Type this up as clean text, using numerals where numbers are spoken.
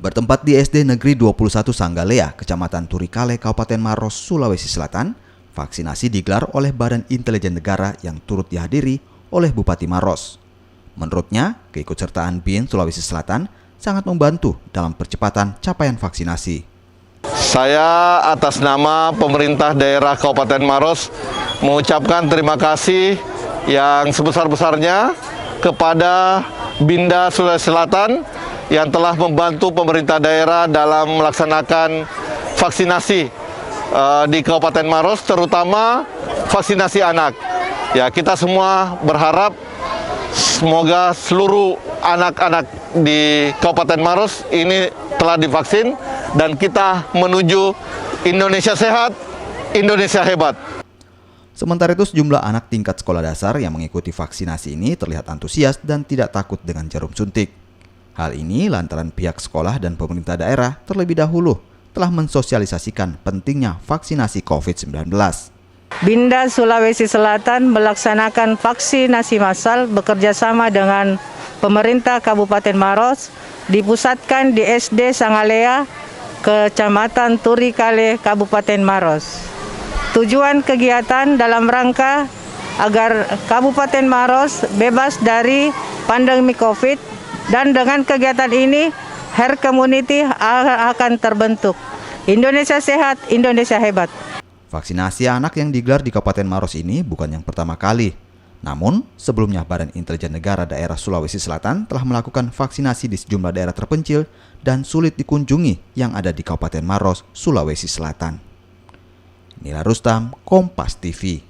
Bertempat di SD Negeri 21 Sanggalea, Kecamatan Turikale, Kabupaten Maros, Sulawesi Selatan, vaksinasi digelar oleh Badan Intelijen Negara yang turut dihadiri oleh Bupati Maros. Menurutnya, keikutsertaan BIN Sulawesi Selatan sangat membantu dalam percepatan capaian vaksinasi. Saya atas nama pemerintah daerah Kabupaten Maros mengucapkan terima kasih yang sebesar-besarnya kepada Binda Sulawesi Selatan yang telah membantu pemerintah daerah dalam melaksanakan vaksinasi di Kabupaten Maros, terutama vaksinasi anak. Ya, kita semua berharap semoga seluruh anak-anak di Kabupaten Maros ini telah divaksin dan kita menuju Indonesia sehat, Indonesia hebat. Sementara itu, sejumlah anak tingkat sekolah dasar yang mengikuti vaksinasi ini terlihat antusias dan tidak takut dengan jarum suntik. Hal ini lantaran pihak sekolah dan pemerintah daerah terlebih dahulu telah mensosialisasikan pentingnya vaksinasi COVID-19. Binda Sulawesi Selatan melaksanakan vaksinasi massal bekerjasama dengan pemerintah Kabupaten Maros, dipusatkan di SD Sangalea, Kecamatan Turikale, Kabupaten Maros. Tujuan kegiatan dalam rangka agar Kabupaten Maros bebas dari pandemi COVID, dan dengan kegiatan ini herd immunity akan terbentuk. Indonesia sehat, Indonesia hebat. Vaksinasi anak yang digelar di Kabupaten Maros ini bukan yang pertama kali. Namun, sebelumnya Badan Intelijen Negara Daerah Sulawesi Selatan telah melakukan vaksinasi di sejumlah daerah terpencil dan sulit dikunjungi yang ada di Kabupaten Maros, Sulawesi Selatan. Nila Rustam, Kompas TV.